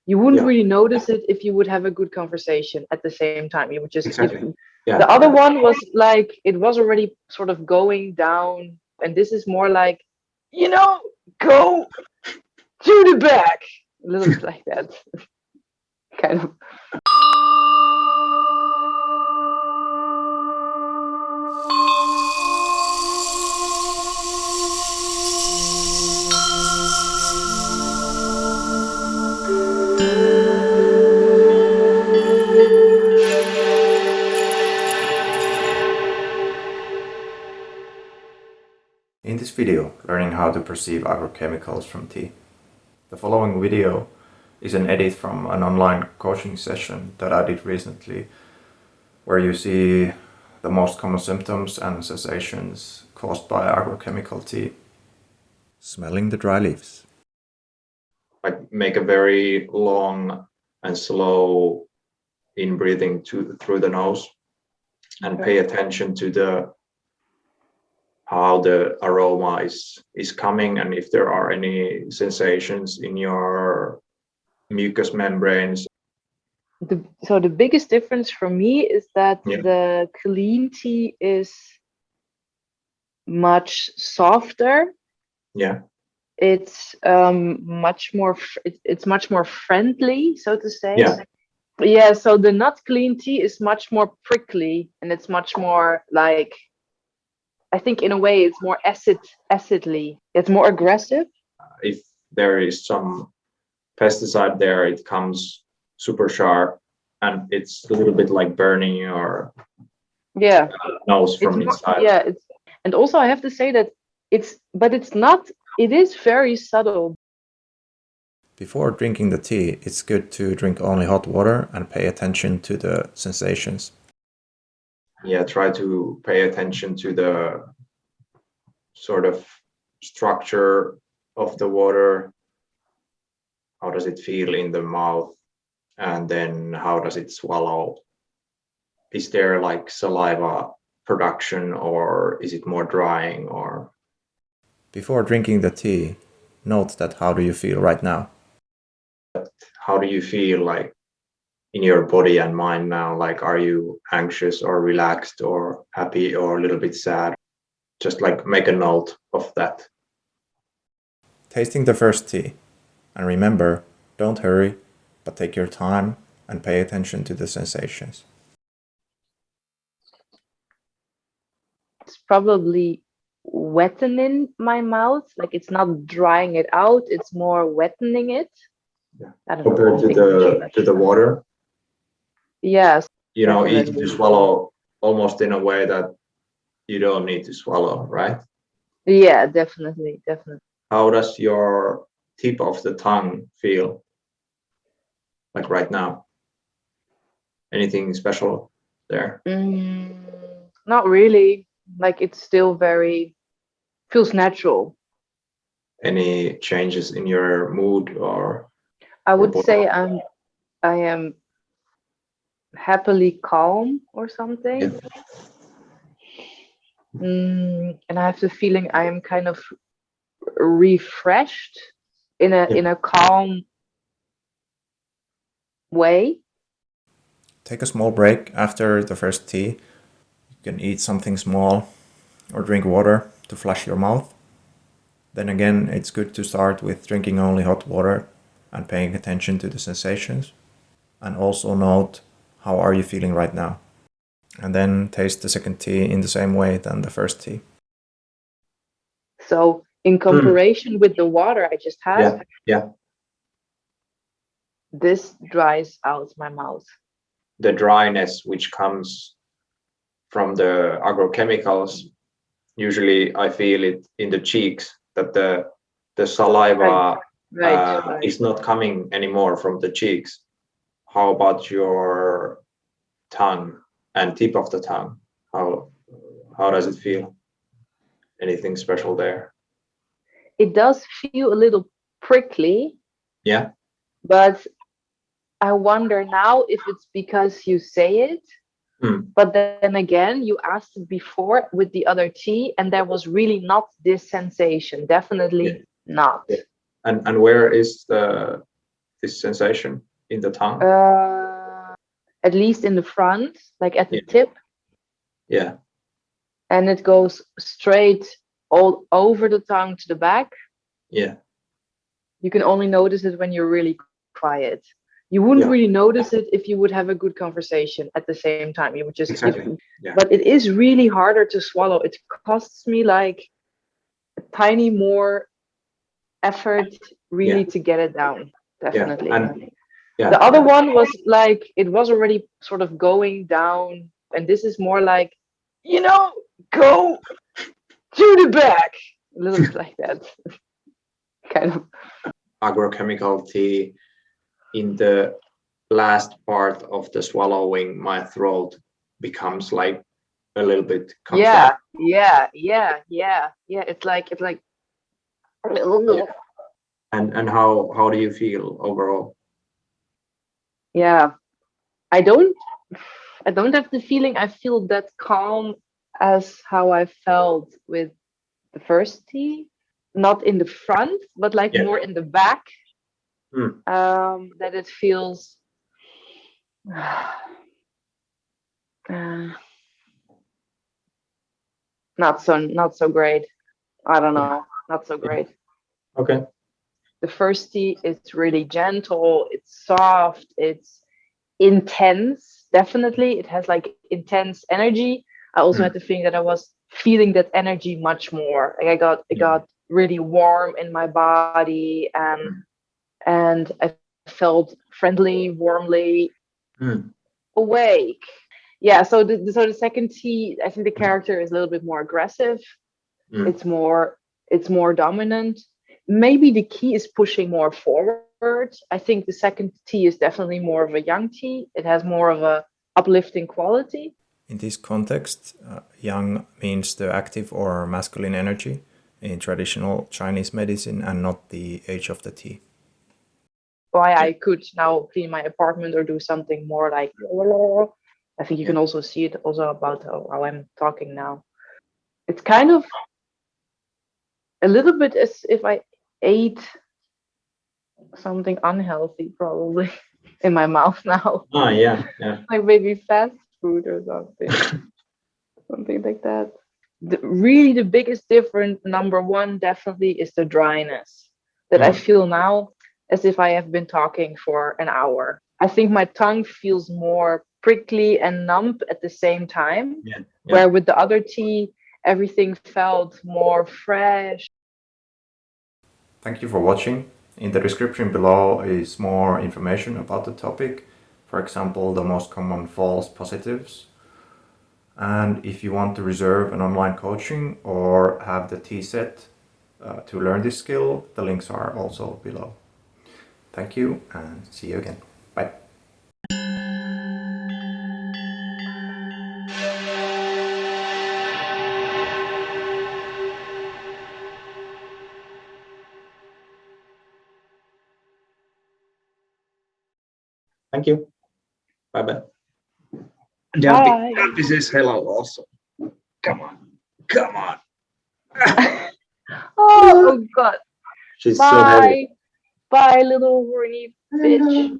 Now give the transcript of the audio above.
You wouldn't Yeah, really notice it if you would have a good conversation at the same time. You would just exactly. the Yeah, other one was like it was already sort of going down, and this is more like, you know, go to the back. A little bit like that. Kind of. In this video, learning how to perceive agrochemicals from tea. The following video is an edit from an online coaching session that I did recently, where you see the most common symptoms and sensations caused by agrochemical tea. Smelling the dry leaves. like make a very long and slow in breathing through the nose, and pay attention to the how the aroma is coming, and if there are any sensations in your mucous membranes. So the biggest difference for me is that Yeah, the clean tea is much softer. yeah, It's much more it's much more friendly, so to say. yeah. Yeah, so the not clean tea is much more prickly, and it's much more like, I think in a way it's more acidly. It's more aggressive. If there is some pesticide there, it comes super sharp, and it's a little bit like burning your Yeah, nose it's from more, inside. yeah, it's, and also I have to say that it's not, it is very subtle. Before drinking the tea, it's good to drink only hot water and pay attention to the sensations. Yeah, try to pay attention to the sort of structure of the water. How does it feel in the mouth? And then how does it swallow? Is there like saliva production, or is it more drying? Or Before drinking the tea, note that how do you feel right now. how do you feel like in your body and mind now? Like, are you anxious or relaxed or happy or a little bit sad? Just like make a note of that. Tasting the first tea. And remember, don't hurry, but take your time and pay attention to the sensations. It's probably wettening my mouth, like it's not drying it out, it's more wettening it. Yeah. I don't know. Compared I to think the water, yes, easy to definitely. swallow, almost in a way that you don't need to swallow, right? Yeah, definitely, definitely. How does your tip of the tongue feel like right now? Anything special there? Not really. Like it's still very feels natural. Any changes in your mood I or would body? say I am happily calm or Yeah. something. And I have the feeling I am kind of refreshed Yeah. in a calm way. Take a small break after the first tea. You can eat something small or drink water to flush your mouth. Then again, it's good to start with drinking only hot water and paying attention to the sensations. And also note how are you feeling right now. And then taste the second tea in the same way than the first tea. So in Mm. comparison with the water I just had, Yeah. Yeah. this dries out my mouth. The dryness which comes from the agrochemicals, usually I feel it in the cheeks, that the Right, saliva right. is not coming anymore from the cheeks. How about your tongue and tip of the tongue? How does it feel? Anything special there? It does feel a little prickly, Yeah. but I wonder now if it's because you say it. Mm. But then again, you asked it before with the other tea, and there was really not this sensation. Yeah. Definitely not. Yeah. And where is the this sensation in the tongue? At least in the front, like at the Yeah. tip, Yeah. and it goes straight all over the tongue to the back. Yeah. You can only notice it when you're really quiet. You wouldn't Yeah. really notice it if you would have a good conversation at the same time. You would just Exactly. Yeah. but it is really harder to swallow. It costs me like a tiny more effort really Yeah. to get it down. Yeah. Definitely. And yeah. The other one was like it was already sort of going down, and this is more like, go to the back. A little bit like that. Kind of. Agrochemical tea, in the last part of the swallowing, my throat becomes like a little bit comes down. Yeah. It's like Yeah. And how do you feel overall? yeah. I don't I don't have the feeling I feel that calm as how I felt with the first tea. Not in the front, but like Yeah. more in the back. Mm. That it feels uh, not so great. I don't know, not so Yeah. great. Okay. The first tea is really gentle, it's soft, it's intense. Definitely, it has like intense energy. I also had Mm. the feeling that I was feeling that energy much more. Like it Yeah. got really warm in my body, Mm. and I felt friendly, warmly Mm. awake. Yeah. So the second tea, I think the character is a little bit more aggressive. Mm. It's more dominant. Maybe the key is pushing more forward. I think the second tea is definitely more of a yang tea. It has more of a uplifting quality. In this context, yang means the active or masculine energy in traditional Chinese medicine and not the age of the tea. Why I could now clean my apartment or do something more like. I think you Yeah. can also see it also about how I'm talking now. It's kind of a little bit as if I ate something unhealthy, probably, in my mouth now. Yeah. Yeah. Like maybe fast food or something like that. Really, the biggest difference, number one, definitely is the dryness that I Mm. feel now as if I have been talking for an hour. I think my tongue feels more prickly and numb at the same time, Yeah. Yeah. where with the other tea, everything felt more fresh. Thank you for watching. In the description below is more information about the topic, for example, the most common false positives. And if you want to reserve an online coaching or have the tea set to learn this skill, the links are also below. Thank you and see you again. Bye. Thank you. Bye bye. And Bye. This is hello also. Come on. Come on. Oh God. She's so heavy. Bye. Bye, little horny bitch.